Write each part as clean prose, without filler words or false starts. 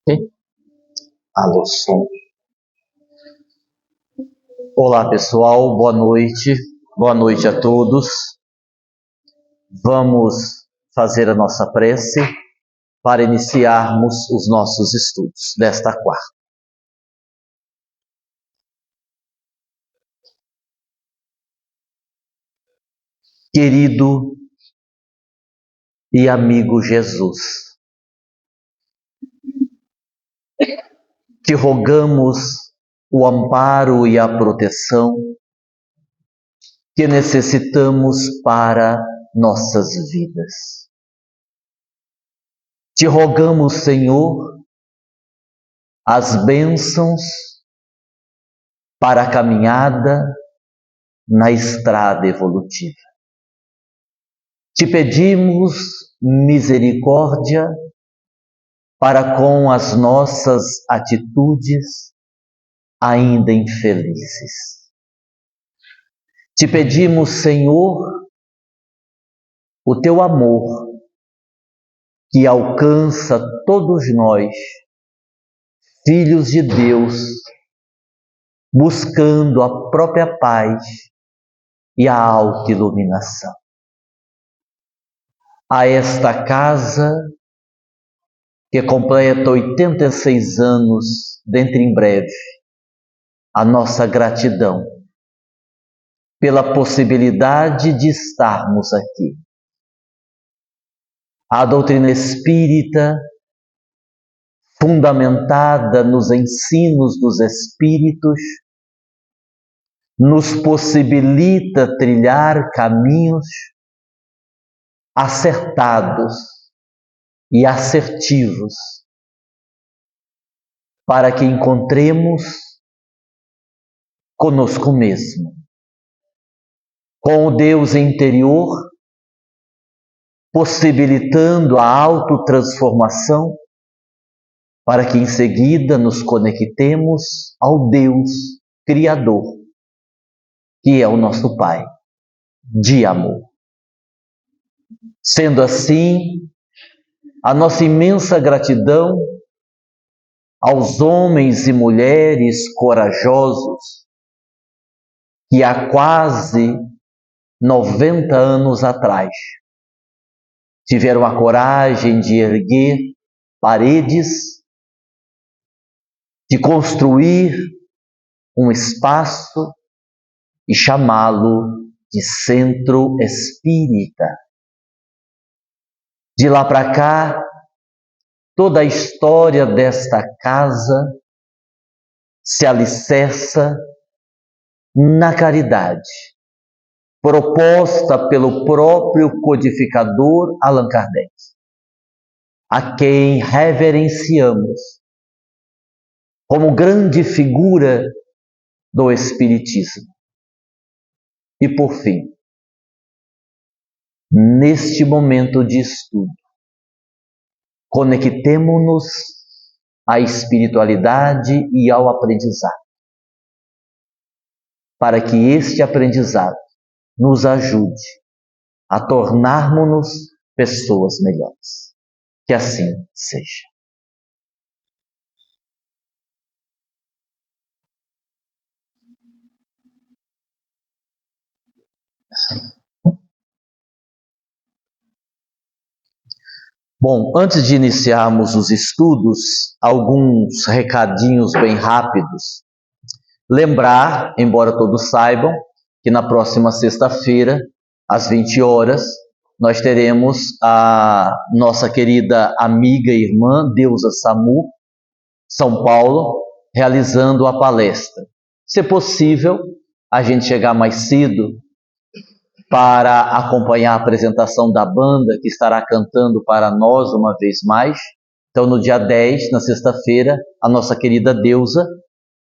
Ok? Alô, som. Olá, pessoal, boa noite. Boa noite a todos. Vamos fazer a nossa prece para iniciarmos os nossos estudos desta quarta. Querido e amigo Jesus, te rogamos o amparo e a proteção que necessitamos para nossas vidas. Te rogamos, Senhor, as bênçãos para a caminhada na estrada evolutiva. Te pedimos misericórdia para com as nossas atitudes ainda infelizes. Te pedimos, Senhor, o teu amor que alcança todos nós, filhos de Deus, buscando a própria paz e a autoiluminação. A esta casa, que completa 86 anos dentro em breve, a nossa gratidão pela possibilidade de estarmos aqui. A doutrina espírita, fundamentada nos ensinos dos Espíritos, nos possibilita trilhar caminhos acertados e assertivos para que encontremos conosco mesmo, com o Deus interior, possibilitando a autotransformação para que em seguida nos conectemos ao Deus Criador, que é o nosso Pai de amor. Sendo assim, a nossa imensa gratidão aos homens e mulheres corajosos que há quase 90 anos atrás tiveram a coragem de erguer paredes, de construir um espaço e chamá-lo de centro espírita. De lá para cá, toda a história desta casa se alicerça na caridade, proposta pelo próprio codificador Allan Kardec, a quem reverenciamos como grande figura do Espiritismo. E por fim, neste momento de estudo, conectemo-nos à espiritualidade e ao aprendizado, para que este aprendizado nos ajude a tornarmos-nos pessoas melhores. Que assim seja. Bom, antes de iniciarmos os estudos, alguns recadinhos bem rápidos. Lembrar, embora todos saibam, que na próxima sexta-feira, às 20 horas, nós teremos a nossa querida amiga e irmã, Deusa Samu, São Paulo, realizando a palestra. Se possível, a gente chegar mais cedo para acompanhar a apresentação da banda que estará cantando para nós uma vez mais. Então, no dia 10, na sexta-feira, a nossa querida Deusa,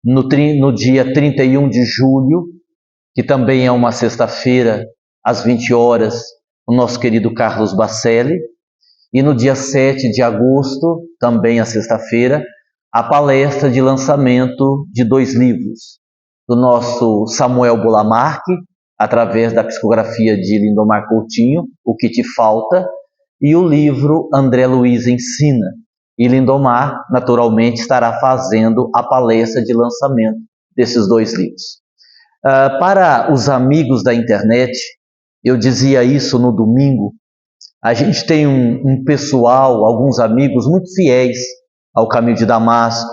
no dia 31 de julho, que também é uma sexta-feira, às 20 horas, o nosso querido Carlos Bacelli, e no dia 7 de agosto, também a sexta-feira, a palestra de lançamento de 2 livros, do nosso Samuel Bulamarque através da psicografia de Lindomar Coutinho, O Que Te Falta, e o livro André Luiz Ensina. E Lindomar, naturalmente, estará fazendo a palestra de lançamento desses dois livros. Para os amigos da internet, eu dizia isso no domingo, a gente tem um pessoal, alguns amigos muito fiéis ao Caminho de Damasco,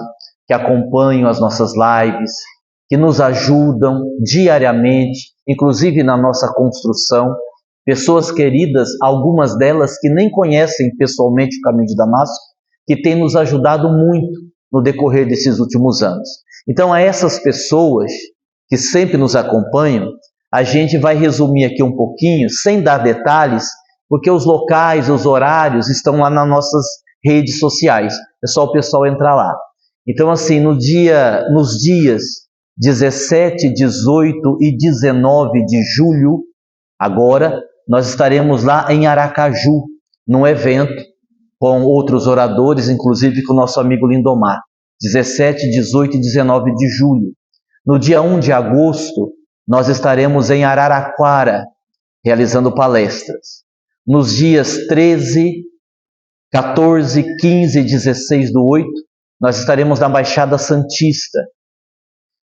que acompanham as nossas lives, que nos ajudam diariamente, inclusive na nossa construção. Pessoas queridas, algumas delas que nem conhecem pessoalmente o Caminho de Damasco, que têm nos ajudado muito no decorrer desses últimos anos. Então, a essas pessoas que sempre nos acompanham, a gente vai resumir aqui um pouquinho, sem dar detalhes, porque os locais, os horários estão lá nas nossas redes sociais. É só o pessoal entrar lá. Então, assim, nos dias 17, 18 e 19 de julho, agora, nós estaremos lá em Aracaju, num evento com outros oradores, inclusive com o nosso amigo Lindomar. 17, 18 e 19 de julho. No dia 1 de agosto, nós estaremos em Araraquara, realizando palestras. Nos dias 13, 14, 15 e 16 do 8, nós estaremos na Baixada Santista.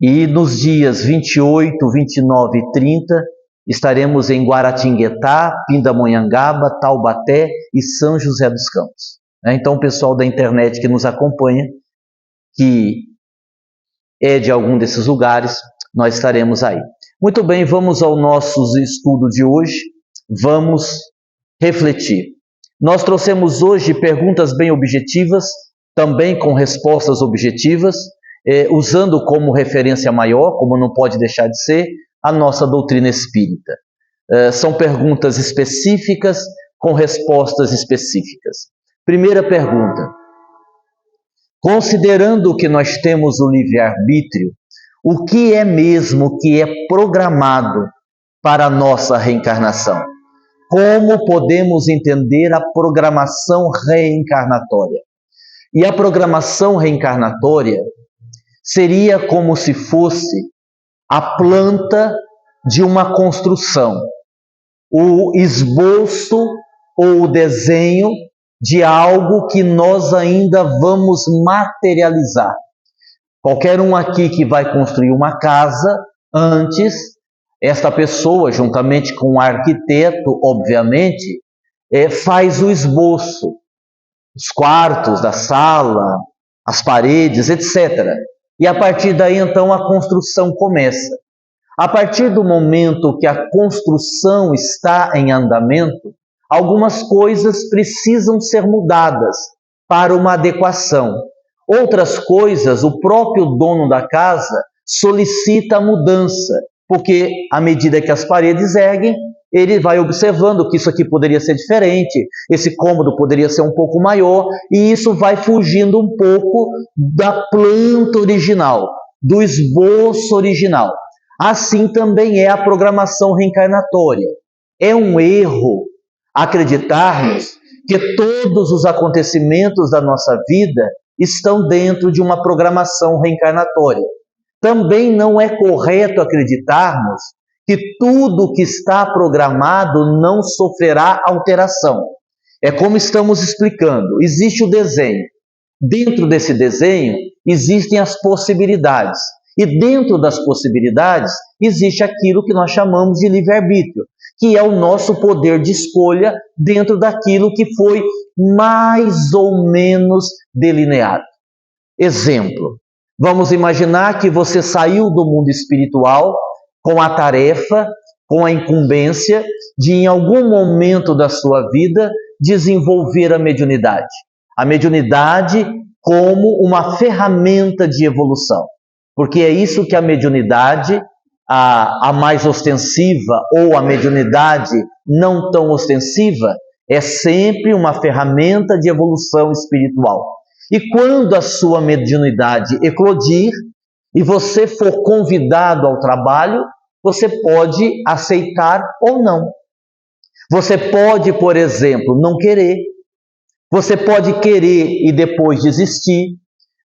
E nos dias 28, 29 e 30, estaremos em Guaratinguetá, Pindamonhangaba, Taubaté e São José dos Campos. Então, o pessoal da internet que nos acompanha, que é de algum desses lugares, nós estaremos aí. Muito bem, vamos ao nosso estudo de hoje. Vamos refletir. Nós trouxemos hoje perguntas bem objetivas, também com respostas objetivas, usando como referência maior, como não pode deixar de ser, a nossa doutrina espírita. São perguntas específicas com respostas específicas. Primeira pergunta. Considerando que nós temos o livre-arbítrio, o que é mesmo que é programado para a nossa reencarnação? Como podemos entender a programação reencarnatória? E a programação reencarnatória seria como se fosse a planta de uma construção, o esboço ou o desenho de algo que nós ainda vamos materializar. Qualquer um aqui que vai construir uma casa, antes, esta pessoa, juntamente com o arquiteto, obviamente, faz o esboço, os quartos da sala, as paredes, etc. E a partir daí, então, a construção começa. A partir do momento que a construção está em andamento, algumas coisas precisam ser mudadas para uma adequação. Outras coisas, o próprio dono da casa solicita a mudança, porque à medida que as paredes erguem, ele vai observando que isso aqui poderia ser diferente, esse cômodo poderia ser um pouco maior, e isso vai fugindo um pouco da planta original, do esboço original. Assim também é a programação reencarnatória. É um erro acreditarmos que todos os acontecimentos da nossa vida estão dentro de uma programação reencarnatória. Também não é correto acreditarmos que tudo que está programado não sofrerá alteração. É como estamos explicando, existe o desenho. Dentro desse desenho existem as possibilidades. E dentro das possibilidades existe aquilo que nós chamamos de livre-arbítrio, que é o nosso poder de escolha dentro daquilo que foi mais ou menos delineado. Exemplo, vamos imaginar que você saiu do mundo espiritual com a tarefa, com a incumbência de, em algum momento da sua vida, desenvolver a mediunidade. A mediunidade como uma ferramenta de evolução. Porque é isso que a mediunidade, a mais ostensiva, ou a mediunidade não tão ostensiva, é sempre uma ferramenta de evolução espiritual. E quando a sua mediunidade eclodir, e você for convidado ao trabalho, você pode aceitar ou não. Você pode, por exemplo, não querer. Você pode querer e depois desistir.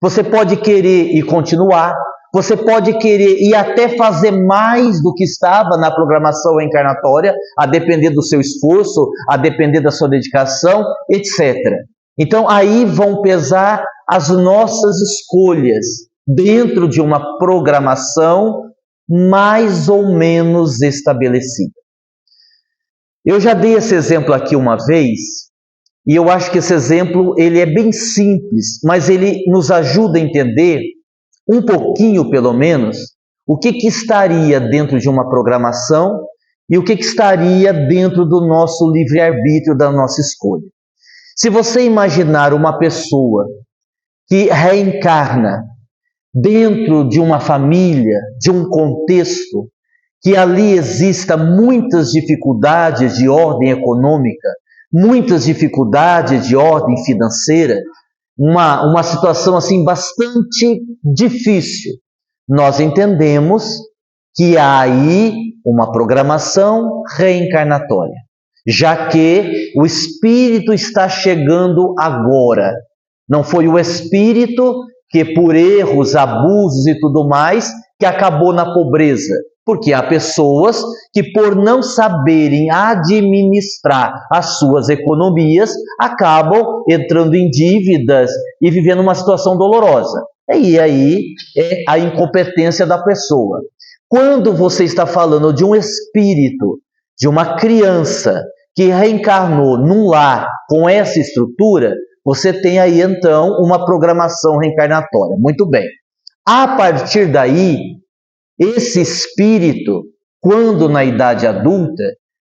Você pode querer e continuar. Você pode querer e até fazer mais do que estava na programação reencarnatória, a depender do seu esforço, a depender da sua dedicação, etc. Então aí vão pesar as nossas escolhas dentro de uma programação mais ou menos estabelecida. Eu já dei esse exemplo aqui uma vez, e eu acho que esse exemplo ele é bem simples, mas ele nos ajuda a entender um pouquinho, pelo menos, o que estaria dentro de uma programação e o que estaria dentro do nosso livre-arbítrio, da nossa escolha. Se você imaginar uma pessoa que reencarna dentro de uma família, de um contexto, que ali exista muitas dificuldades de ordem econômica, muitas dificuldades de ordem financeira, uma situação assim bastante difícil, nós entendemos que há aí uma programação reencarnatória, já que o espírito está chegando agora. Não foi o espírito que por erros, abusos e tudo mais, que acabou na pobreza. Porque há pessoas que, por não saberem administrar as suas economias, acabam entrando em dívidas e vivendo uma situação dolorosa. E aí é a incompetência da pessoa. Quando você está falando de um espírito, de uma criança que reencarnou num lar com essa estrutura, você tem aí então uma programação reencarnatória. Muito bem. A partir daí, esse espírito, quando na idade adulta,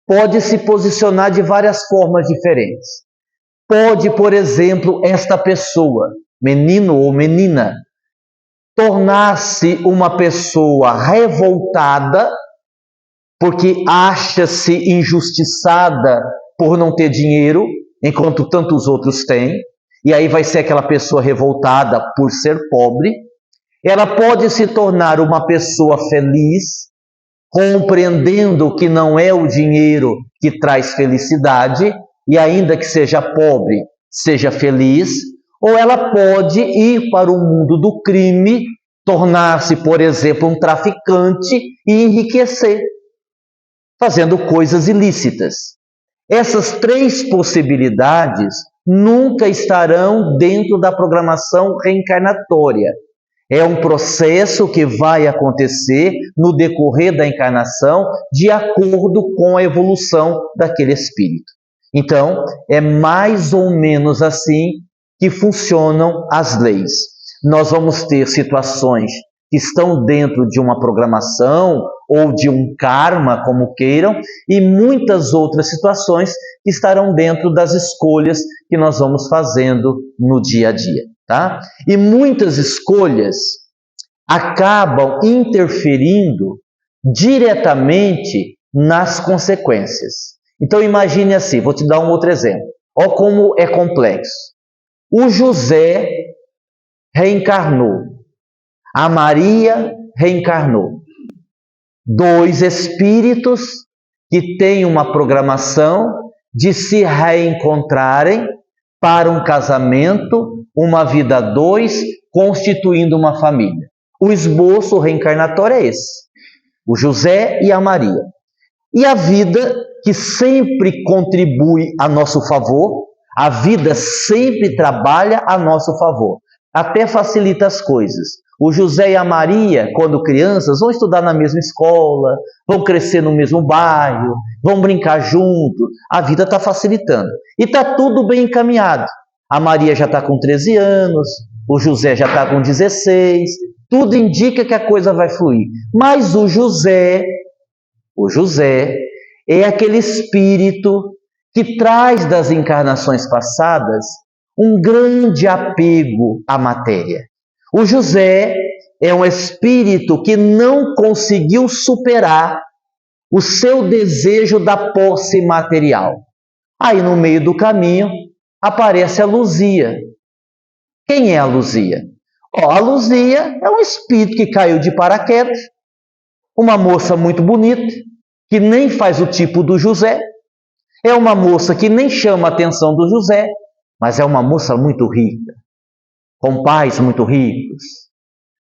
pode se posicionar de várias formas diferentes. Pode, por exemplo, esta pessoa, menino ou menina, tornar-se uma pessoa revoltada, porque acha-se injustiçada por não ter dinheiro, enquanto tantos outros têm, e aí vai ser aquela pessoa revoltada por ser pobre. Ela pode se tornar uma pessoa feliz, compreendendo que não é o dinheiro que traz felicidade, e ainda que seja pobre, seja feliz, ou ela pode ir para o mundo do crime, tornar-se, por exemplo, um traficante e enriquecer, fazendo coisas ilícitas. Essas três possibilidades nunca estarão dentro da programação reencarnatória. É um processo que vai acontecer no decorrer da encarnação, de acordo com a evolução daquele espírito. Então, é mais ou menos assim que funcionam as leis. Nós vamos ter situações que estão dentro de uma programação ou de um karma, como queiram, e muitas outras situações que estarão dentro das escolhas que nós vamos fazendo no dia a dia. Tá? E muitas escolhas acabam interferindo diretamente nas consequências. Então imagine assim, vou te dar um outro exemplo. Olha como é complexo. O José reencarnou, a Maria reencarnou. Dois espíritos que têm uma programação de se reencontrarem para um casamento, uma vida a dois, constituindo uma família. O esboço reencarnatório é esse, o José e a Maria. E a vida que sempre contribui a nosso favor, a vida sempre trabalha a nosso favor, até facilita as coisas. O José e a Maria, quando crianças, vão estudar na mesma escola, vão crescer no mesmo bairro, vão brincar junto, a vida está facilitando. E está tudo bem encaminhado. A Maria já está com 13 anos, o José já está com 16, tudo indica que a coisa vai fluir. Mas o José é aquele espírito que traz das encarnações passadas um grande apego à matéria. O José é um espírito que não conseguiu superar o seu desejo da posse material. Aí no meio do caminho aparece a Luzia. Quem é a Luzia? A Luzia é um espírito que caiu de paraquedas, uma moça muito bonita, que nem faz o tipo do José, é uma moça que nem chama a atenção do José, mas é uma moça muito rica, com pais muito ricos,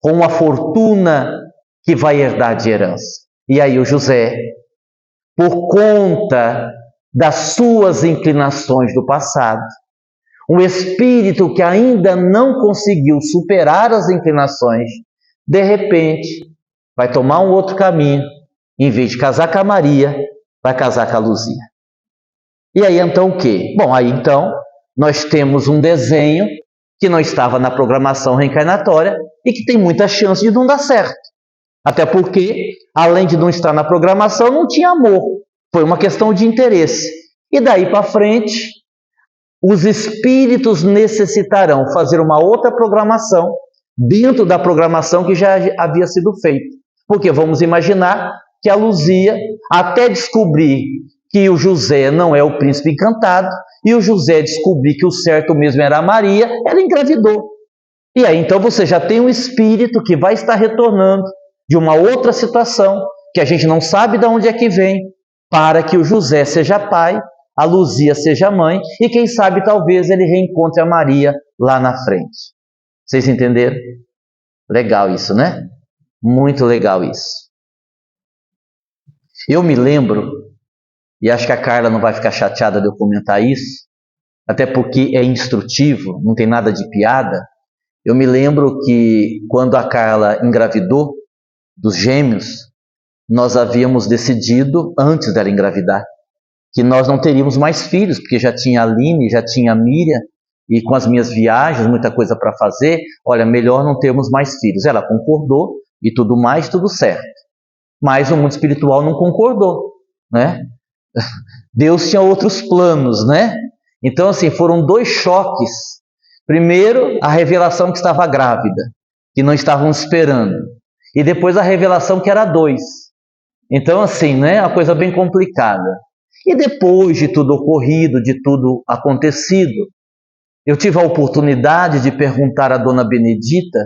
com uma fortuna que vai herdar de herança. E aí o José, por conta das suas inclinações do passado, um espírito que ainda não conseguiu superar as inclinações, de repente vai tomar um outro caminho. Em vez de casar com a Maria, vai casar com a Luzia. E aí então o quê? Bom, aí então nós temos um desenho que não estava na programação reencarnatória e que tem muita chance de não dar certo. Até porque, além de não estar na programação, não tinha amor. Foi uma questão de interesse. E daí para frente, os espíritos necessitarão fazer uma outra programação dentro da programação que já havia sido feita. Porque vamos imaginar que a Luzia, até descobrir que o José não é o príncipe encantado, e o José descobrir que o certo mesmo era a Maria, ela engravidou. E aí então você já tem um espírito que vai estar retornando de uma outra situação, que a gente não sabe de onde é que vem, para que o José seja pai, a Luzia seja mãe, e quem sabe talvez ele reencontre a Maria lá na frente. Vocês entenderam? Legal isso, né? Muito legal isso. Eu me lembro, e acho que a Carla não vai ficar chateada de eu comentar isso, até porque é instrutivo, não tem nada de piada. Eu me lembro que quando a Carla engravidou dos gêmeos, nós havíamos decidido, antes dela engravidar, que nós não teríamos mais filhos, porque já tinha a Aline, já tinha a Miriam, e com as minhas viagens, muita coisa para fazer, olha, melhor não termos mais filhos. Ela concordou, e tudo mais, tudo certo. Mas o mundo espiritual não concordou, né? Deus tinha outros planos, né? Então, assim, foram dois choques. Primeiro, a revelação que estava grávida, que não estavam esperando. E depois a revelação que era 2. Então, assim, né? Uma coisa bem complicada. E depois de tudo ocorrido, de tudo acontecido, eu tive a oportunidade de perguntar à Dona Benedita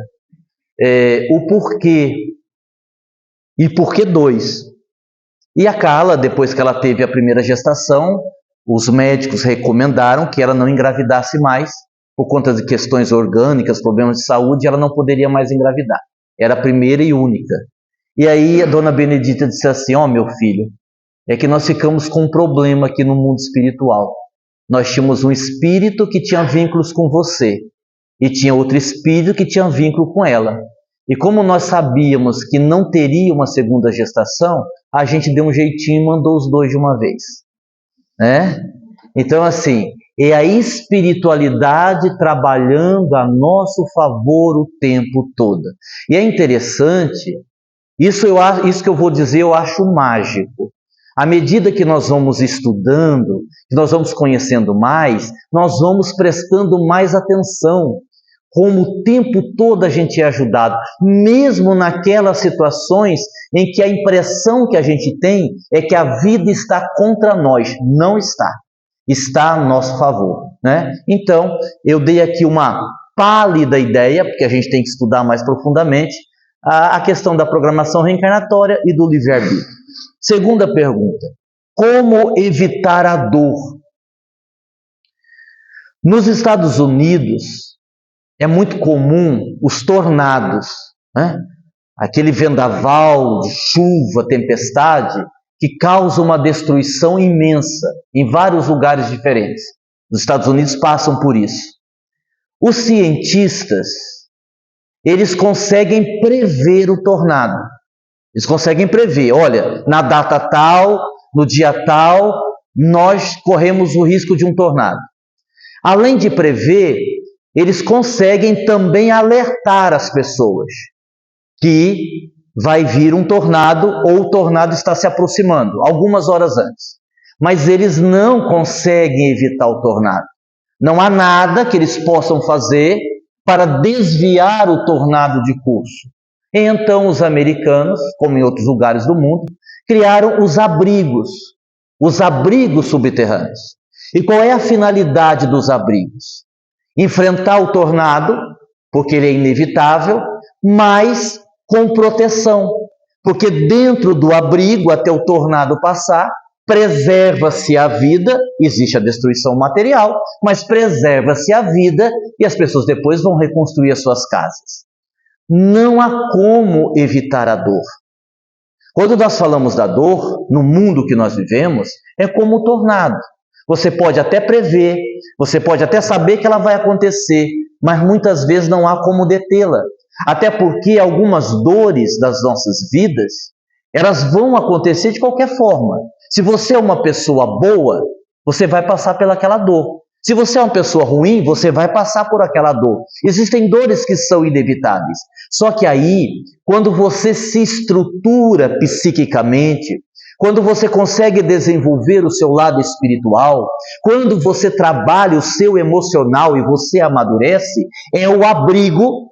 o porquê. E por que 2? E a Carla, depois que ela teve a primeira gestação, os médicos recomendaram que ela não engravidasse mais, por conta de questões orgânicas, problemas de saúde, ela não poderia mais engravidar. Era a primeira e única. E aí a Dona Benedita disse assim, meu filho, é que nós ficamos com um problema aqui no mundo espiritual. Nós tínhamos um espírito que tinha vínculos com você, e tinha outro espírito que tinha vínculo com ela. E como nós sabíamos que não teria uma segunda gestação, a gente deu um jeitinho e mandou os 2 de uma vez. Né? Então, assim, é a espiritualidade trabalhando a nosso favor o tempo todo. E é interessante, isso que eu vou dizer eu acho mágico. À medida que nós vamos estudando, que nós vamos conhecendo mais, nós vamos prestando mais atenção. Como o tempo todo a gente é ajudado, mesmo naquelas situações em que a impressão que a gente tem é que a vida está contra nós. Não está. Está a nosso favor, né? Então, eu dei aqui uma pálida ideia, porque a gente tem que estudar mais profundamente, a questão da programação reencarnatória e do livre-arbítrio. Segunda pergunta, como evitar a dor? Nos Estados Unidos, é muito comum os tornados, né? Aquele vendaval de chuva, tempestade, que causa uma destruição imensa em vários lugares diferentes. Os Estados Unidos passam por isso. Os cientistas, eles conseguem prever o tornado. Eles conseguem prever, olha, na data tal, no dia tal, nós corremos o risco de um tornado. Além de prever, eles conseguem também alertar as pessoas que vai vir um tornado ou o tornado está se aproximando, algumas horas antes. Mas eles não conseguem evitar o tornado. Não há nada que eles possam fazer para desviar o tornado de curso. Então os americanos, como em outros lugares do mundo, criaram os abrigos subterrâneos. E qual é a finalidade dos abrigos? Enfrentar o tornado, porque ele é inevitável, mas com proteção, porque dentro do abrigo, até o tornado passar, preserva-se a vida, existe a destruição material, mas preserva-se a vida e as pessoas depois vão reconstruir as suas casas. não há como evitar a dor. Quando nós falamos da dor, no mundo que nós vivemos, é como um tornado. Você pode até prever, você pode até saber que ela vai acontecer, mas muitas vezes não há como detê-la. Até porque algumas dores das nossas vidas, elas vão acontecer de qualquer forma. Se você é uma pessoa boa, você vai passar pelaquela dor. Se você é uma pessoa ruim, você vai passar por aquela dor. Existem dores que são inevitáveis. Só que aí, quando você se estrutura psiquicamente, quando você consegue desenvolver o seu lado espiritual, quando você trabalha o seu emocional e você amadurece, é o abrigo,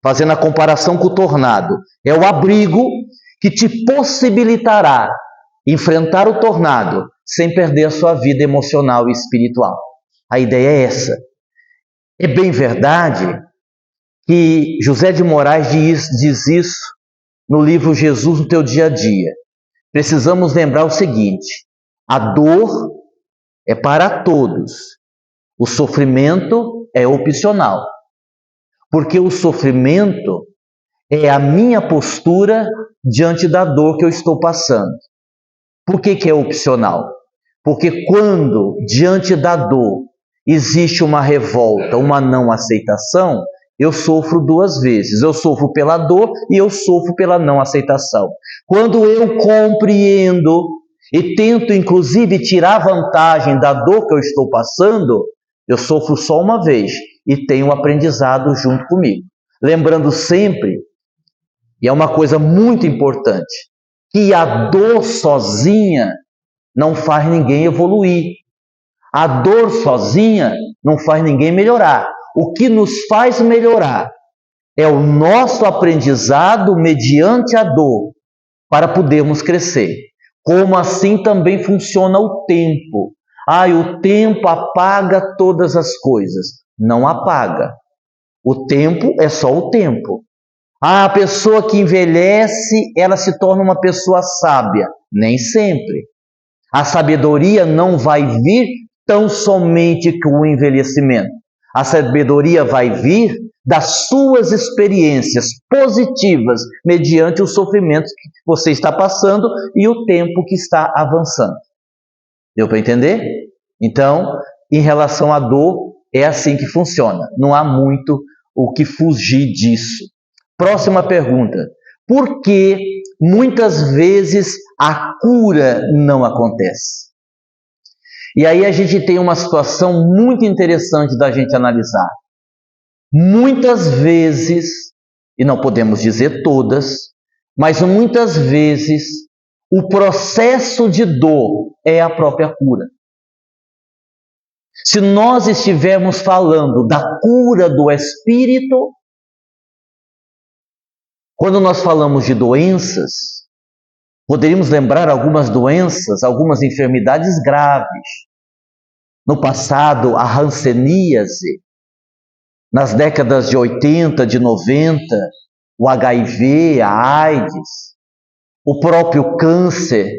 fazendo a comparação com o tornado, é o abrigo que te possibilitará enfrentar o tornado sem perder a sua vida emocional e espiritual. A ideia é essa. É bem verdade que José de Moraes diz isso no livro Jesus no Teu Dia a Dia. Precisamos lembrar o seguinte: a dor é para todos, o sofrimento é opcional, porque o sofrimento é a minha postura diante da dor que eu estou passando. Por que é opcional? Porque quando diante da dor existe uma revolta, uma não aceitação, eu sofro duas vezes. Eu sofro pela dor e eu sofro pela não aceitação. Quando eu compreendo e tento inclusive tirar vantagem da dor que eu estou passando, eu sofro só uma vez e tenho um aprendizado junto comigo. Lembrando sempre, e é uma coisa muito importante, que a dor sozinha não faz ninguém evoluir. A dor sozinha não faz ninguém melhorar. O que nos faz melhorar é o nosso aprendizado mediante a dor para podermos crescer. Como assim também funciona o tempo. O tempo apaga todas as coisas. Não apaga. O tempo é só o tempo. A pessoa que envelhece, ela se torna uma pessoa sábia. Nem sempre. A sabedoria não vai vir tão somente com o envelhecimento. A sabedoria vai vir das suas experiências positivas mediante o sofrimento que você está passando e o tempo que está avançando. Deu para entender? Então, em relação à dor, é assim que funciona. Não há muito o que fugir disso. Próxima pergunta. Por que muitas vezes a cura não acontece? E aí a gente tem uma situação muito interessante da gente analisar. Muitas vezes, e não podemos dizer todas, mas muitas vezes o processo de dor é a própria cura. Se nós estivermos falando da cura do espírito, quando nós falamos de doenças, poderíamos lembrar algumas doenças, algumas enfermidades graves. No passado, a hanseníase. Nas décadas de 80, de 90, o HIV, a AIDS. O próprio câncer,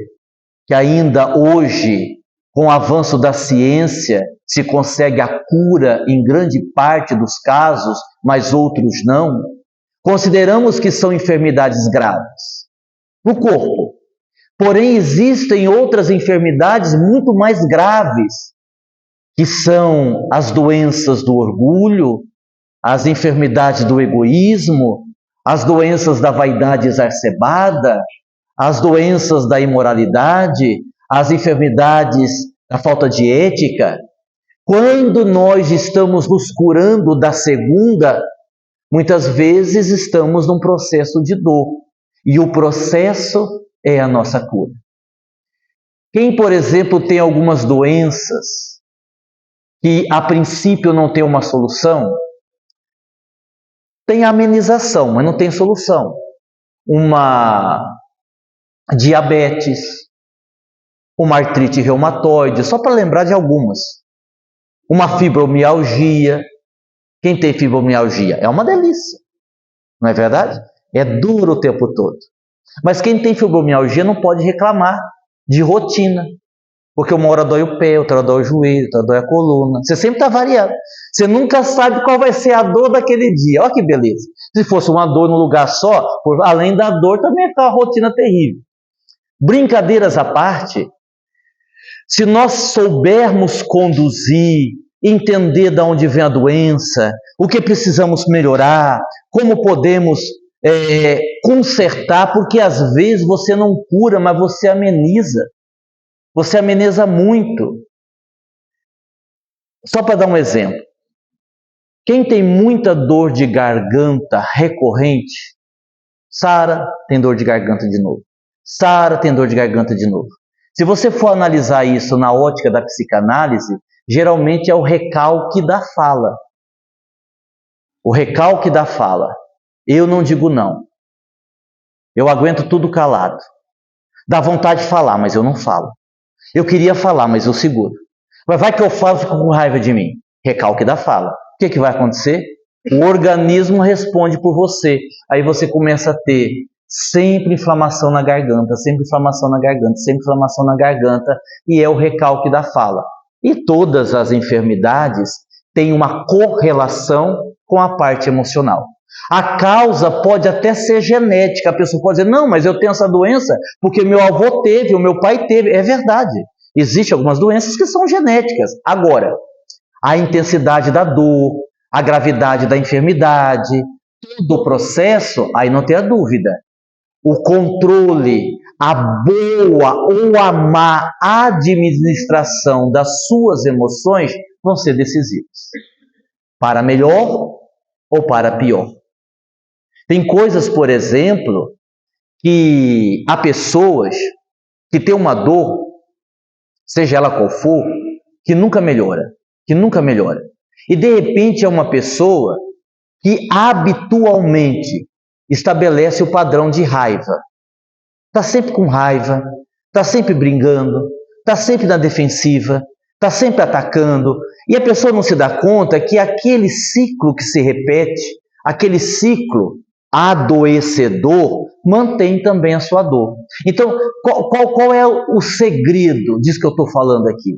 que ainda hoje, com o avanço da ciência, se consegue a cura em grande parte dos casos, mas outros não. Consideramos que são enfermidades graves no corpo. Porém, existem outras enfermidades muito mais graves, que são as doenças do orgulho, as enfermidades do egoísmo, as doenças da vaidade exacerbada, as doenças da imoralidade, as enfermidades da falta de ética. Quando nós estamos nos curando da segunda, muitas vezes estamos num processo de dor. E o processo é a nossa cura. Quem, por exemplo, tem algumas doenças que a princípio não tem uma solução, tem amenização, mas não tem solução. Uma diabetes, uma artrite reumatoide, só para lembrar de algumas. Uma fibromialgia. Quem tem fibromialgia? É uma delícia, não é verdade? É duro o tempo todo. Mas quem tem fibromialgia não pode reclamar de rotina. Porque uma hora dói o pé, outra hora dói o joelho, outra hora dói a coluna. Você sempre está variando. Você nunca sabe qual vai ser a dor daquele dia. Olha que beleza. Se fosse uma dor num lugar só, além da dor, também fica uma rotina terrível. Brincadeiras à parte, se nós soubermos conduzir, entender de onde vem a doença, o que precisamos melhorar, como podemos consertar, porque às vezes você não cura, mas você ameniza. Você ameniza muito. Só para dar um exemplo. Quem tem muita dor de garganta recorrente, Sara tem dor de garganta de novo. Sara tem dor de garganta de novo. Se você for analisar isso na ótica da psicanálise, geralmente é o recalque da fala. O recalque da fala. Eu não digo não. Eu aguento tudo calado. Dá vontade de falar, mas eu não falo. Eu queria falar, mas eu seguro. Mas vai que eu falo e fico com raiva de mim. Recalque da fala. O que vai acontecer? O organismo responde por você. Aí você começa a ter sempre inflamação na garganta, sempre inflamação na garganta, sempre inflamação na garganta, e é o recalque da fala. E todas as enfermidades têm uma correlação com a parte emocional. A causa pode até ser genética. A pessoa pode dizer, não, mas eu tenho essa doença porque meu avô teve, o meu pai teve. É verdade. Existem algumas doenças que são genéticas. Agora, a intensidade da dor, a gravidade da enfermidade, todo o processo, aí não tem a dúvida. O controle, a boa ou a má administração das suas emoções vão ser decisivos. Para melhor ou para pior. Tem coisas, por exemplo, que há pessoas que têm uma dor, seja ela qual for, que nunca melhora. E de repente é uma pessoa que habitualmente estabelece o padrão de raiva. Está sempre com raiva, está sempre brigando, está sempre na defensiva, está sempre atacando. E a pessoa não se dá conta que aquele ciclo que se repete, aquele ciclo adoecedor, mantém também a sua dor. Então, qual é o segredo disso que eu estou falando aqui?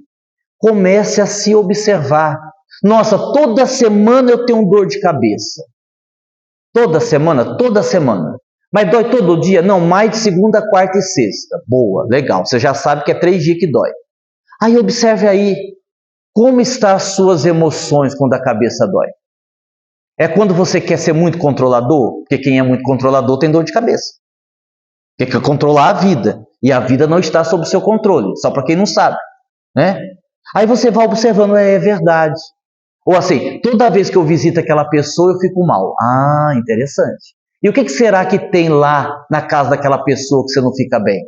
Comece a se observar. Nossa, toda semana eu tenho dor de cabeça. Toda semana. Mas dói todo dia? Não, mais de segunda, quarta e sexta. Boa, legal. Você já sabe que é 3 dias que dói. Aí observe aí, como estão as suas emoções quando a cabeça dói? É quando você quer ser muito controlador? Porque quem é muito controlador tem dor de cabeça. Porque quer controlar a vida. E a vida não está sob seu controle. Só para quem não sabe, né? Aí você vai observando, é verdade. Ou assim, toda vez que eu visito aquela pessoa, eu fico mal. Ah, interessante. E o que será que tem lá na casa daquela pessoa que você não fica bem?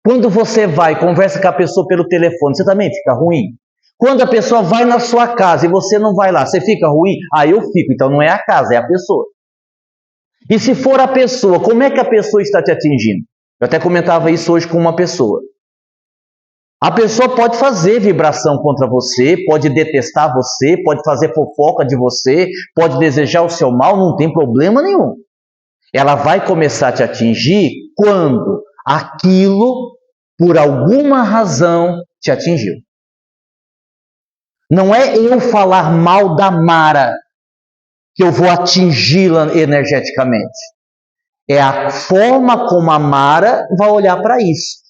Quando você vai e conversa com a pessoa pelo telefone, você também fica ruim? Quando a pessoa vai na sua casa e você não vai lá, você fica ruim? Ah, eu fico. Então não é a casa, é a pessoa. E se for a pessoa, como é que a pessoa está te atingindo? Eu até comentava isso hoje com uma pessoa. A pessoa pode fazer vibração contra você, pode detestar você, pode fazer fofoca de você, pode desejar o seu mal, não tem problema nenhum. Ela vai começar a te atingir quando aquilo, por alguma razão, te atingiu. Não é eu falar mal da Mara que eu vou atingi-la energeticamente. É a forma como a Mara vai olhar para isso.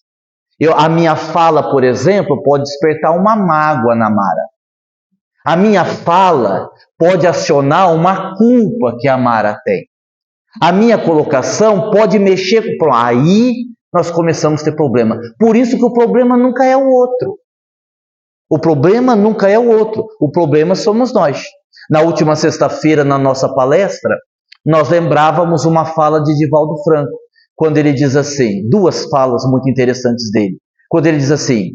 A minha fala, por exemplo, pode despertar uma mágoa na Mara. A minha fala pode acionar uma culpa que a Mara tem. A minha colocação pode mexer com... Aí nós começamos a ter problema. Por isso que o problema nunca é o outro. O problema nunca é o outro. O problema somos nós. Na última sexta-feira, na nossa palestra, nós lembrávamos uma fala de Divaldo Franco, quando ele diz assim, 2 falas muito interessantes dele. Quando ele diz assim,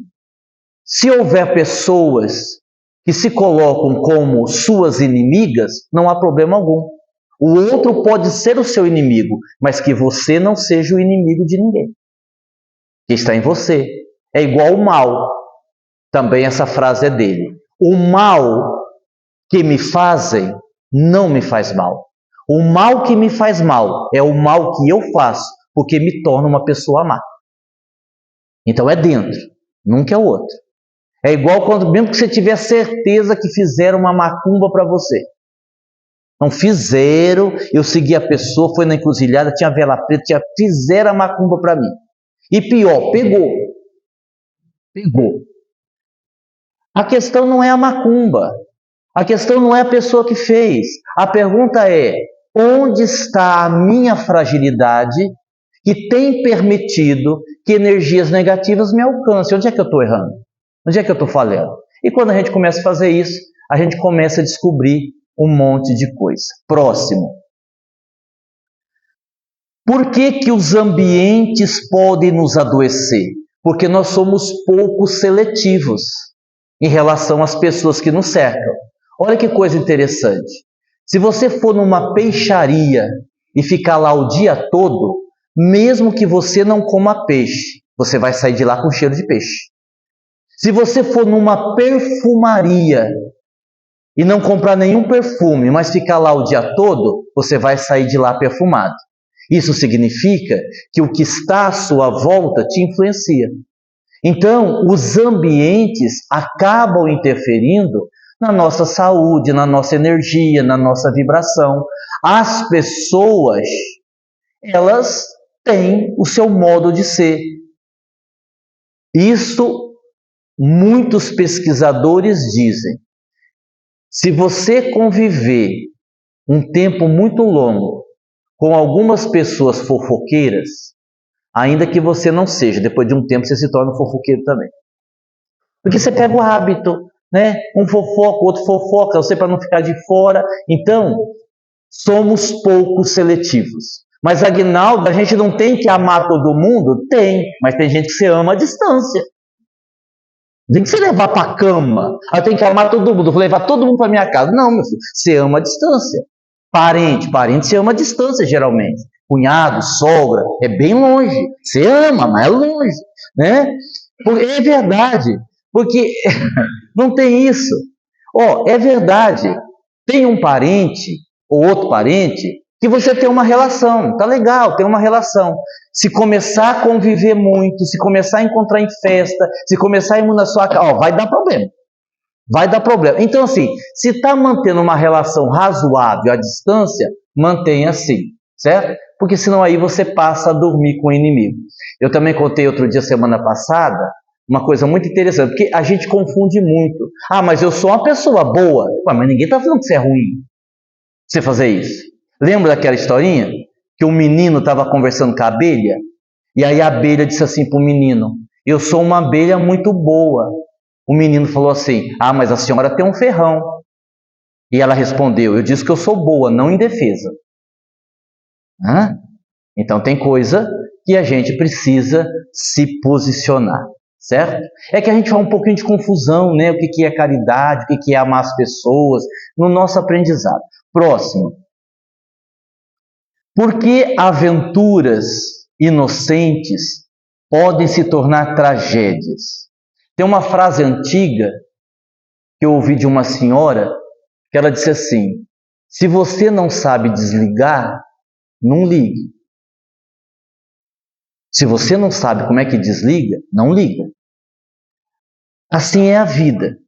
se houver pessoas que se colocam como suas inimigas, não há problema algum. O outro pode ser o seu inimigo, mas que você não seja o inimigo de ninguém. Que está em você. É igual o mal. Também essa frase é dele. O mal que me fazem não me faz mal. O mal que me faz mal é o mal que eu faço, porque me torna uma pessoa má. Então é dentro, nunca é o outro. É igual quando, mesmo que você tiver certeza que fizeram uma macumba para você. Não fizeram, eu segui a pessoa, foi na encruzilhada, tinha vela preta, fizeram a macumba para mim. E pior, pegou. Pegou. A questão não é a macumba. A questão não é a pessoa que fez. A pergunta é: onde está a minha fragilidade que tem permitido que energias negativas me alcancem? Onde é que eu estou errando? Onde é que eu estou falhando? E quando a gente começa a fazer isso, a gente começa a descobrir um monte de coisa. Próximo. Por que os ambientes podem nos adoecer? Porque nós somos pouco seletivos em relação às pessoas que nos cercam. Olha que coisa interessante. Se você for numa peixaria e ficar lá o dia todo, mesmo que você não coma peixe, você vai sair de lá com cheiro de peixe. Se você for numa perfumaria e não comprar nenhum perfume, mas ficar lá o dia todo, você vai sair de lá perfumado. Isso significa que o que está à sua volta te influencia. Então, os ambientes acabam interferindo na nossa saúde, na nossa energia, na nossa vibração. As pessoas, elas têm o seu modo de ser. Isso muitos pesquisadores dizem. Se você conviver um tempo muito longo com algumas pessoas fofoqueiras, ainda que você não seja, depois de um tempo você se torna fofoqueiro também. Porque você pega o hábito, né? Um fofoca, o outro fofoca, você para não ficar de fora. Então, somos pouco seletivos. Mas, Aguinaldo, a gente não tem que amar todo mundo? Tem, mas tem gente que você ama à distância. Tem que se levar para a cama. Eu tenho que amar todo mundo, vou levar todo mundo para minha casa. Não, meu filho, você ama à distância. Parente se ama à distância, geralmente. Cunhado, sogra, é bem longe. Você ama, mas é longe, né? É verdade, porque não tem isso. É verdade. Tem um parente ou outro parente que você tem uma relação, tá legal, tem uma relação. Se começar a conviver muito, se começar a encontrar em festa, se começar a ir na sua casa, vai dar problema. Vai dar problema. Então, assim, se está mantendo uma relação razoável à distância, mantenha assim, certo? Porque senão aí você passa a dormir com o inimigo. Eu também contei outro dia, semana passada, uma coisa muito interessante, porque a gente confunde muito. Ah, mas eu sou uma pessoa boa. Ué, mas ninguém está falando que você é ruim, você fazer isso. Lembra daquela historinha? Que um menino estava conversando com a abelha, e aí a abelha disse assim para o menino: eu sou uma abelha muito boa. O menino falou assim: ah, mas a senhora tem um ferrão. E ela respondeu: eu disse que eu sou boa, não em defesa. Hã? Então tem coisa que a gente precisa se posicionar, certo? É que a gente faz um pouquinho de confusão, né? O que é caridade, o que é amar as pessoas, no nosso aprendizado. Próximo. Por que aventuras inocentes podem se tornar tragédias? Tem uma frase antiga que eu ouvi de uma senhora que ela disse assim: se você não sabe desligar, não ligue. Se você não sabe como é que desliga, não liga. Assim é a vida.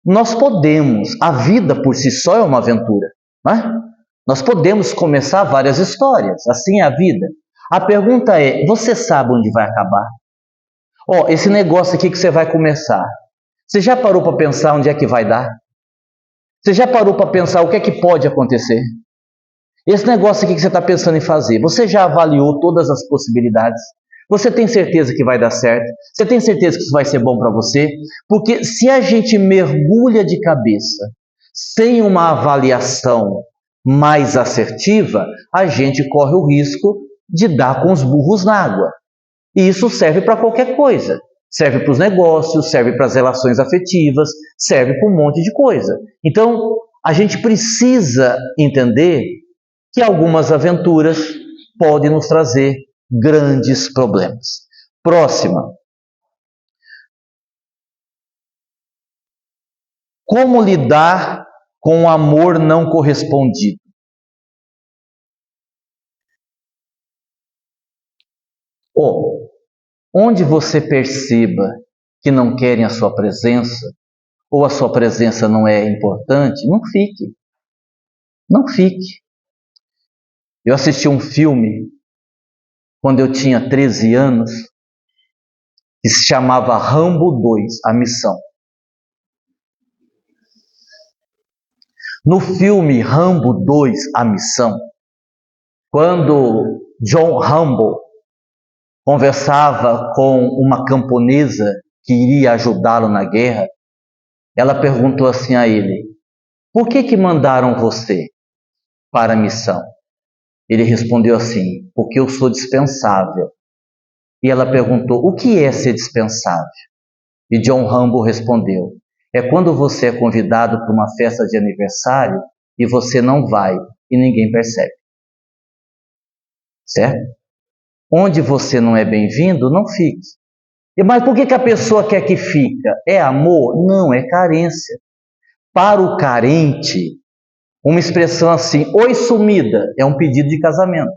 Nós podemos, a vida por si só é uma aventura, não é? Nós podemos começar várias histórias, assim é a vida. A pergunta é: você sabe onde vai acabar? Esse negócio aqui que você vai começar, você já parou para pensar onde é que vai dar? Você já parou para pensar o que é que pode acontecer? Esse negócio aqui que você está pensando em fazer, você já avaliou todas as possibilidades? Você tem certeza que vai dar certo? Você tem certeza que isso vai ser bom para você? Porque se a gente mergulha de cabeça sem uma avaliação mais assertiva, a gente corre o risco de dar com os burros na água. E isso serve para qualquer coisa. Serve para os negócios, serve para as relações afetivas, serve para um monte de coisa. Então, a gente precisa entender que algumas aventuras podem nos trazer grandes problemas. Próxima. Como lidar com o amor não correspondido? Onde você perceba que não querem a sua presença, ou a sua presença não é importante, não fique. Não fique. Eu assisti um filme quando eu tinha 13 anos, que se chamava Rambo 2, A Missão. No filme Rambo 2, A Missão, quando John Rambo conversava com uma camponesa que iria ajudá-lo na guerra, ela perguntou assim a ele: por que mandaram você para a missão? Ele respondeu assim: porque eu sou dispensável. E ela perguntou: o que é ser dispensável? E John Rambo respondeu: é quando você é convidado para uma festa de aniversário e você não vai e ninguém percebe. Certo? Onde você não é bem-vindo, não fique. Mas por que a pessoa quer que fica? É amor? Não, é carência. Para o carente, uma expressão assim, oi sumida, é um pedido de casamento.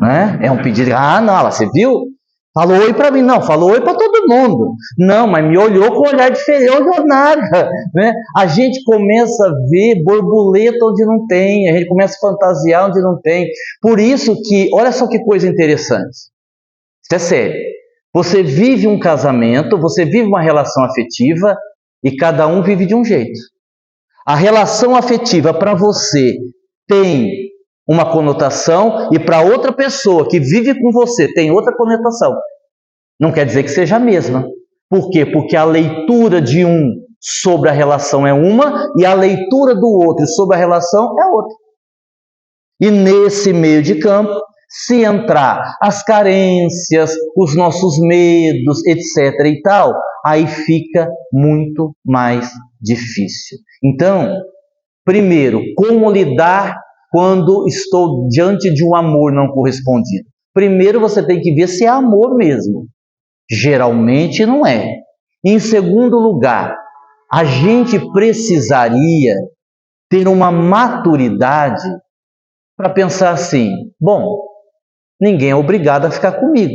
Né? É um pedido, não, você viu? Falou oi para mim, não, falou oi para todo mundo. Não, mas me olhou com um olhar diferente, olhou nada. Né? A gente começa a ver borboleta onde não tem, a gente começa a fantasiar onde não tem. Por isso que, olha só que coisa interessante. Isso é sério. Você vive um casamento, você vive uma relação afetiva e cada um vive de um jeito. A relação afetiva para você tem uma conotação e para outra pessoa que vive com você tem outra conotação. Não quer dizer que seja a mesma. Por quê? Porque a leitura de um sobre a relação é uma e a leitura do outro sobre a relação é outra. E nesse meio de campo, se entrar as carências, os nossos medos, etc. e tal, aí fica muito mais difícil. Então, primeiro, como lidar quando estou diante de um amor não correspondido? Primeiro você tem que ver se é amor mesmo. Geralmente não é. Em segundo lugar, a gente precisaria ter uma maturidade para pensar assim: bom, ninguém é obrigado a ficar comigo.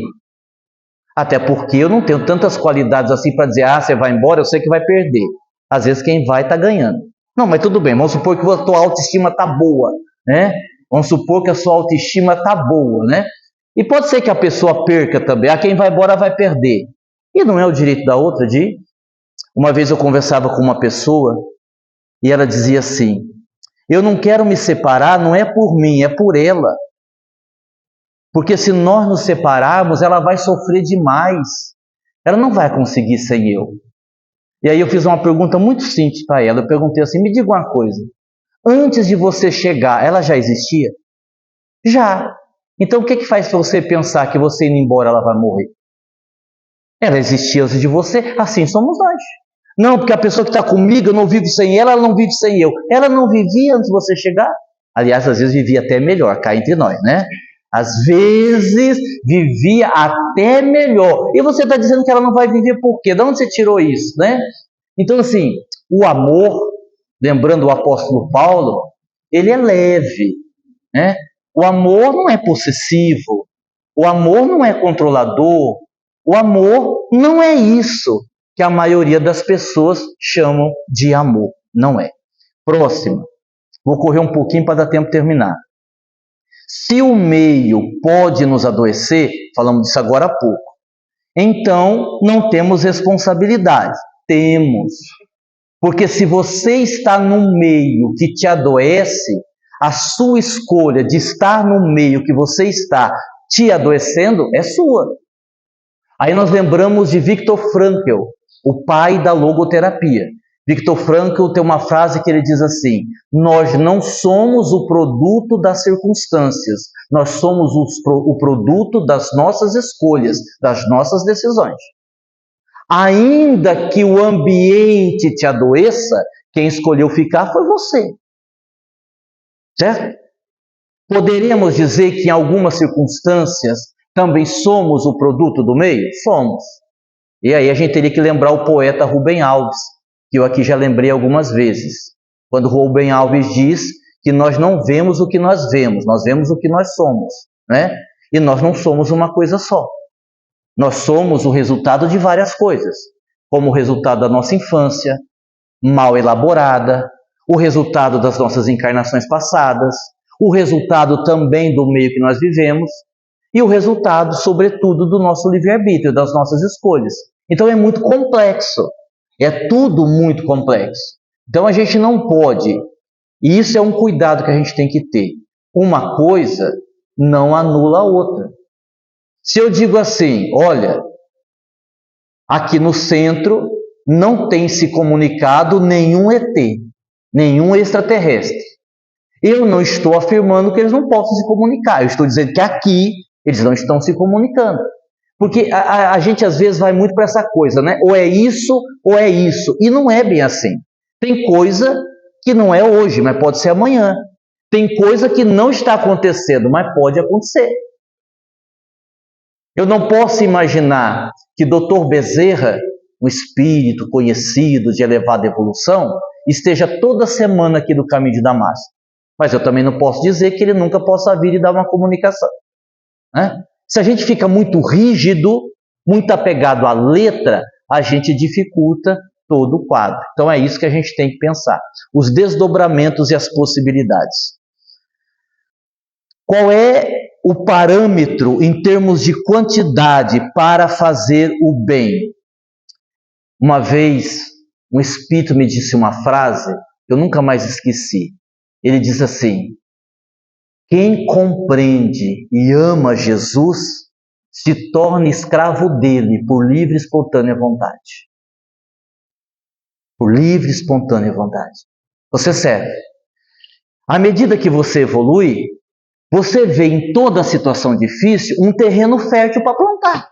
Até porque eu não tenho tantas qualidades assim para dizer, você vai embora, eu sei que vai perder. Às vezes quem vai está ganhando. Não, mas tudo bem, vamos supor que a tua autoestima está boa, né? Vamos supor que a sua autoestima está boa, né? E pode ser que a pessoa perca também. Quem vai embora vai perder. E não é o direito da outra de ir. Uma vez eu conversava com uma pessoa e ela dizia assim: eu não quero me separar, não é por mim, é por ela. Porque se nós nos separarmos, ela vai sofrer demais. Ela não vai conseguir sem eu. E aí eu fiz uma pergunta muito simples para ela. Eu perguntei assim: me diga uma coisa. Antes de você chegar, ela já existia? Já. Então o que faz você pensar que você indo embora ela vai morrer? Ela existia antes de você, assim somos nós. Não, porque a pessoa que está comigo, eu não vivo sem ela, ela não vive sem eu. Ela não vivia antes de você chegar? Aliás, às vezes vivia até melhor, cá entre nós, né? Às vezes vivia até melhor. E você está dizendo que ela não vai viver por quê? De onde você tirou isso, né? Então, assim, o amor, lembrando o apóstolo Paulo, ele é leve, né? O amor não é possessivo. O amor não é controlador. O amor não é isso que a maioria das pessoas chamam de amor. Não é. Próxima. Vou correr um pouquinho para dar tempo de terminar. Se o meio pode nos adoecer, falamos disso agora há pouco, então não temos responsabilidade. Temos. Porque se você está num meio que te adoece, a sua escolha de estar no meio que você está te adoecendo é sua. Aí nós lembramos de Viktor Frankl, o pai da logoterapia. Viktor Frankl tem uma frase que ele diz assim: nós não somos o produto das circunstâncias, nós somos o produto das nossas escolhas, das nossas decisões. Ainda que o ambiente te adoeça, quem escolheu ficar foi você. Certo? Poderíamos dizer que em algumas circunstâncias também somos o produto do meio? Somos. E aí a gente teria que lembrar o poeta Rubem Alves, que eu aqui já lembrei algumas vezes. Quando Rubem Alves diz que nós não vemos o que nós vemos o que nós somos, né? E nós não somos uma coisa só. Nós somos o resultado de várias coisas, como o resultado da nossa infância, mal elaborada, o resultado das nossas encarnações passadas, o resultado também do meio que nós vivemos e o resultado, sobretudo, do nosso livre-arbítrio, das nossas escolhas. Então é muito complexo, é tudo muito complexo. Então a gente não pode, e isso é um cuidado que a gente tem que ter, uma coisa não anula a outra. Se eu digo assim, olha, aqui no centro não tem se comunicado nenhum ET, nenhum extraterrestre. Eu não estou afirmando que eles não possam se comunicar, eu estou dizendo que aqui eles não estão se comunicando. Porque a gente às vezes vai muito para essa coisa, né? Ou é isso, ou é isso. E não é bem assim. Tem coisa que não é hoje, mas pode ser amanhã. Tem coisa que não está acontecendo, mas pode acontecer. Eu não posso imaginar que Dr. Bezerra, um espírito conhecido de elevada evolução, esteja toda semana aqui no caminho de Damasco. Mas eu também não posso dizer que ele nunca possa vir e dar uma comunicação, né? Se a gente fica muito rígido, muito apegado à letra, a gente dificulta todo o quadro. Então é isso que a gente tem que pensar. Os desdobramentos e as possibilidades. Qual é o parâmetro em termos de quantidade para fazer o bem? Uma vez, um espírito me disse uma frase, eu nunca mais esqueci. Ele diz assim: quem compreende e ama Jesus se torna escravo dele por livre e espontânea vontade. Por livre e espontânea vontade. Você serve. À medida que você evolui, você vê em toda situação difícil um terreno fértil para plantar.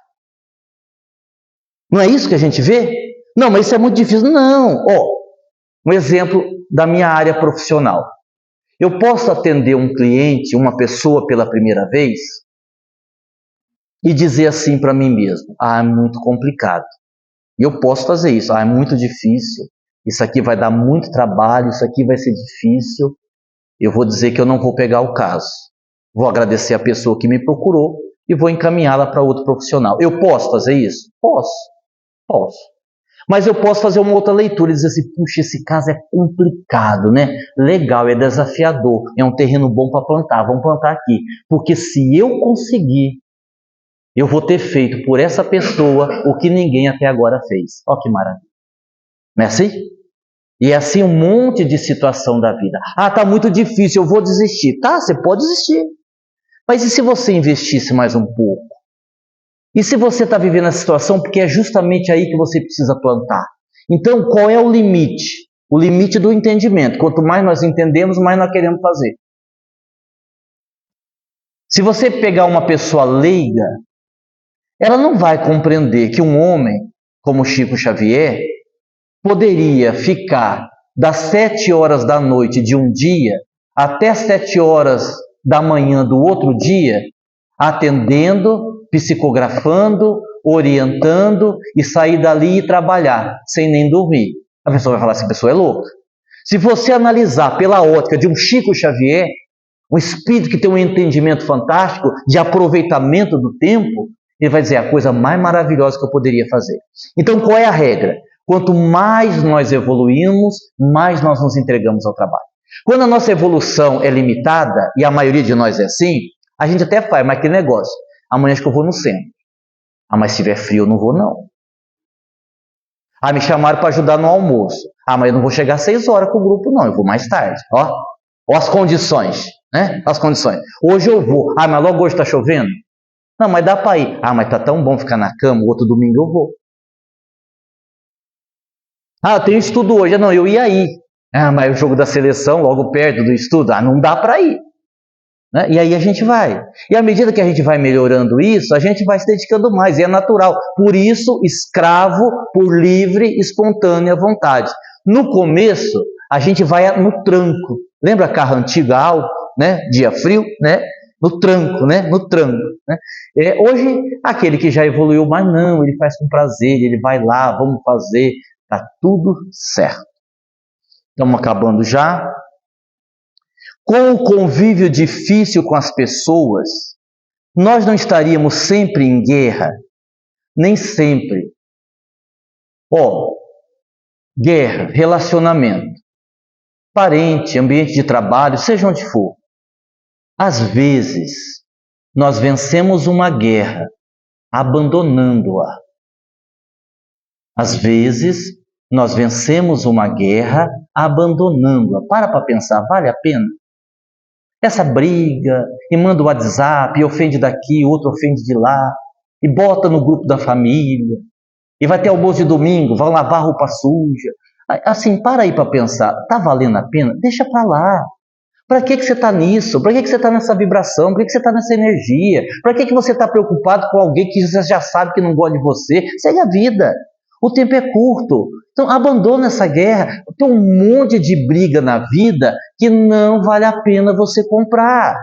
Não é isso que a gente vê? Não, mas isso é muito difícil. Não. Um exemplo da minha área profissional. Eu posso atender um cliente, uma pessoa pela primeira vez e dizer assim para mim mesmo: é muito complicado. E eu posso fazer isso. É muito difícil. Isso aqui vai dar muito trabalho, isso aqui vai ser difícil. Eu vou dizer que eu não vou pegar o caso. Vou agradecer a pessoa que me procurou e vou encaminhá-la para outro profissional. Eu posso fazer isso? Posso. Mas eu posso fazer uma outra leitura e dizer assim: puxa, esse caso é complicado, né? Legal, é desafiador, é um terreno bom para plantar, vamos plantar aqui. Porque se eu conseguir, eu vou ter feito por essa pessoa o que ninguém até agora fez. Olha que maravilha. Não é assim? E é assim um monte de situação da vida. Tá muito difícil, eu vou desistir. Tá, você pode desistir. Mas e se você investisse mais um pouco? E se você está vivendo a situação porque é justamente aí que você precisa plantar? Então, qual é o limite? O limite do entendimento. Quanto mais nós entendemos, mais nós queremos fazer. Se você pegar uma pessoa leiga, ela não vai compreender que um homem como Chico Xavier poderia ficar das 7 horas da noite de um dia até 7 horas da manhã do outro dia, atendendo, psicografando, orientando e sair dali e trabalhar, sem nem dormir. A pessoa vai falar assim: a pessoa é louca. Se você analisar pela ótica de um Chico Xavier, um espírito que tem um entendimento fantástico de aproveitamento do tempo, ele vai dizer: a coisa mais maravilhosa que eu poderia fazer. Então, qual é a regra? Quanto mais nós evoluímos, mais nós nos entregamos ao trabalho. Quando a nossa evolução é limitada, e a maioria de nós é assim, a gente até faz, mas que negócio. Amanhã acho que eu vou no centro. Mas se tiver frio eu não vou não. Me chamaram para ajudar no almoço. Mas eu não vou chegar às 6 horas com o grupo não, eu vou mais tarde. Ó as condições, né? As condições. Hoje eu vou. Mas logo hoje está chovendo? Não, mas dá para ir. Mas está tão bom ficar na cama, o outro domingo eu vou. Eu tenho estudo hoje. Não, eu ia ir. Mas o jogo da seleção, logo perto do estudo, não dá para ir. Né? E aí a gente vai. E à medida que a gente vai melhorando isso, a gente vai se dedicando mais, e é natural. Por isso, escravo por livre, espontânea vontade. No começo, a gente vai no tranco. Lembra carro antigo, álcool, né? Dia frio, né? No tranco, né? No tranco. Né? Hoje, aquele que já evoluiu, mas não, ele faz com prazer, ele vai lá, vamos fazer, está tudo certo. Estamos acabando já. Com o convívio difícil com as pessoas, nós não estaríamos sempre em guerra, Nem sempre. Guerra, relacionamento, parente, ambiente de trabalho, seja onde for. Às vezes, nós vencemos uma guerra abandonando-a. Às vezes, nós vencemos uma guerra abandonando-a. Para pensar, vale a pena? Essa briga, e manda o WhatsApp, e ofende daqui, outro ofende de lá, e bota no grupo da família, e vai ter almoço de domingo, vão lavar roupa suja. Assim, para aí para pensar, está valendo a pena? Deixa para lá. Para que você está nisso? Para que você está nessa vibração? Para que você está nessa energia? Para que você está preocupado com alguém que você já sabe que não gosta de você? Segue a vida. O tempo é curto. Então, abandona essa guerra. Tem um monte de briga na vida que não vale a pena você comprar.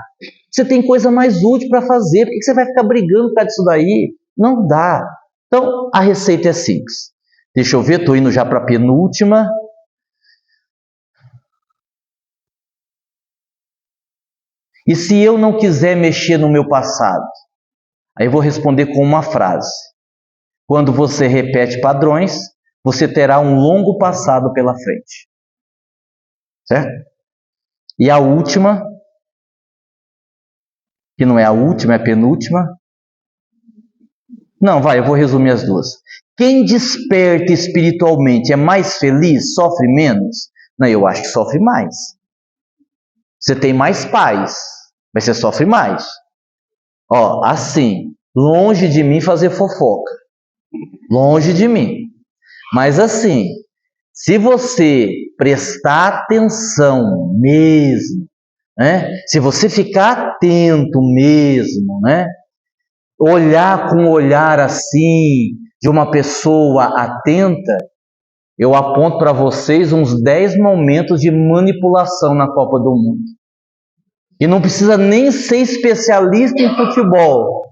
Você tem coisa mais útil para fazer. Por que você vai ficar brigando por causa disso daí? Não dá. Então, a receita é simples. Deixa eu ver, estou indo já para a penúltima. E se eu não quiser mexer no meu passado? Aí eu vou responder com uma frase. Quando você repete padrões, você terá um longo passado pela frente. Certo? E a última, que não é a última, é a penúltima. Não, eu vou resumir as duas. Quem desperta espiritualmente é mais feliz, sofre menos? Não, eu acho que sofre mais. Você tem mais paz, mas você sofre mais. Assim, longe de mim fazer fofoca. Longe de mim. Mas assim, se você prestar atenção mesmo, né? Se você ficar atento mesmo, né? Olhar com um olhar assim, de uma pessoa atenta, eu aponto para vocês uns 10 momentos de manipulação na Copa do Mundo. E não precisa nem ser especialista em futebol.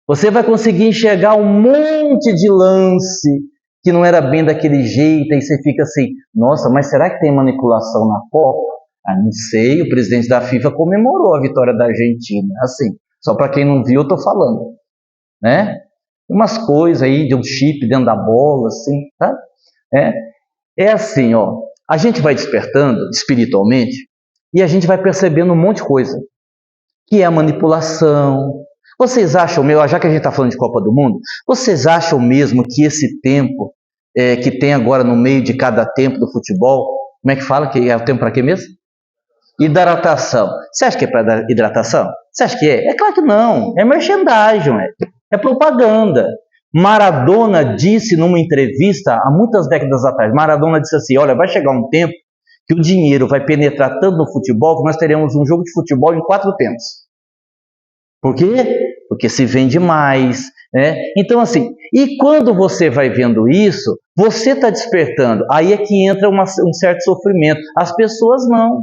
Você vai conseguir enxergar um monte de lance que não era bem daquele jeito, aí você fica assim, nossa, mas será que tem manipulação na Copa? Não sei, o presidente da FIFA comemorou a vitória da Argentina. Assim, só para quem não viu, eu estou falando. Né? Umas coisas aí de um chip dentro da bola, assim, tá? É assim, a gente vai despertando espiritualmente e a gente vai percebendo um monte de coisa, que é a manipulação. Vocês acham, já que a gente está falando de Copa do Mundo, vocês acham mesmo que esse tempo que tem agora no meio de cada tempo do futebol, como é que fala que é o tempo para quê mesmo? Hidratação. Você acha que é para hidratação? Você acha que é? É claro que não, é merchandising, é propaganda. Maradona disse numa entrevista, há muitas décadas atrás, Maradona disse assim, olha, vai chegar um tempo que o dinheiro vai penetrar tanto no futebol que nós teremos um jogo de futebol em 4 tempos. Por quê? Porque se vende mais, né? Então assim, e quando você vai vendo isso, você está despertando, aí é que entra um certo sofrimento. As pessoas não.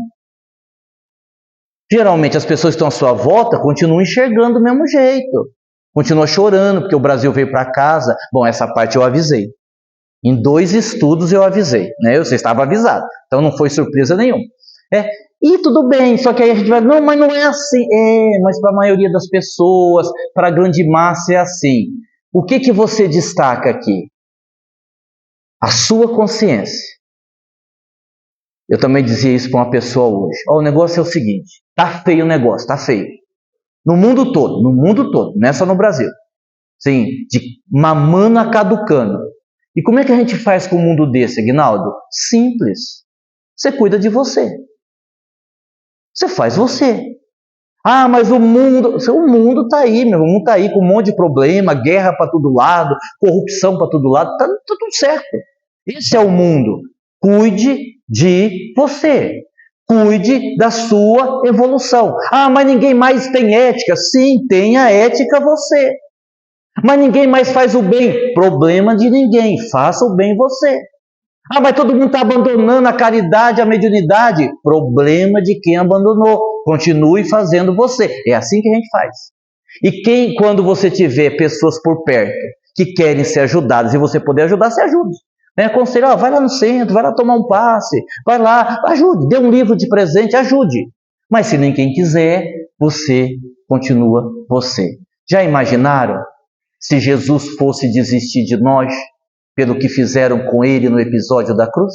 Geralmente as pessoas que estão à sua volta continuam enxergando do mesmo jeito. Continuam chorando porque o Brasil veio para casa. Bom, essa parte eu avisei. Em 2 estudos eu avisei, né? Você estava avisado, então não foi surpresa nenhuma. E tudo bem, só que aí a gente vai, não, mas não é assim. Mas para a maioria das pessoas, para a grande massa é assim. O que você destaca aqui? A sua consciência. Eu também dizia isso para uma pessoa hoje. O negócio é o seguinte, tá feio o negócio, tá feio. No mundo todo, não é só no Brasil. Sim, de mamana caducando. E como é que a gente faz com um mundo desse, Aguinaldo? Simples. Você cuida de você. Você faz você. Mas o mundo está aí, meu. O mundo está aí com um monte de problema, guerra para todo lado, corrupção para todo lado, tá tudo certo. Esse é o mundo. Cuide de você. Cuide da sua evolução. Mas ninguém mais tem ética. Sim, tenha ética você. Mas ninguém mais faz o bem. Problema de ninguém. Faça o bem você. Mas todo mundo está abandonando a caridade, a mediunidade. Problema de quem abandonou. Continue fazendo você. É assim que a gente faz. E quando você tiver pessoas por perto que querem ser ajudadas e você puder ajudar, você ajude. Aconselho, vai lá no centro, vai lá tomar um passe, vai lá, ajude, dê um livro de presente, ajude. Mas se ninguém quiser, você continua você. Já imaginaram se Jesus fosse desistir de nós pelo que fizeram com ele no episódio da cruz?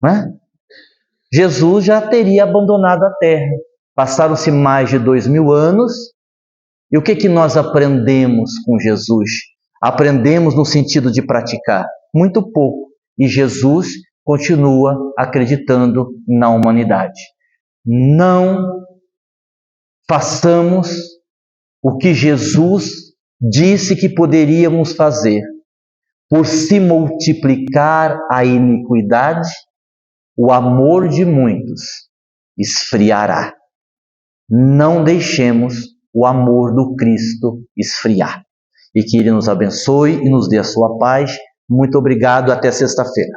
Não é? Jesus já teria abandonado a terra. Passaram-se mais de 2000 anos. E o que nós aprendemos com Jesus? Aprendemos no sentido de praticar? Muito pouco. E Jesus continua acreditando na humanidade. Não façamos o que Jesus disse que poderíamos fazer. Por se multiplicar a iniquidade, o amor de muitos esfriará. Não deixemos o amor do Cristo esfriar. E que Ele nos abençoe e nos dê a sua paz. Muito obrigado, até sexta-feira.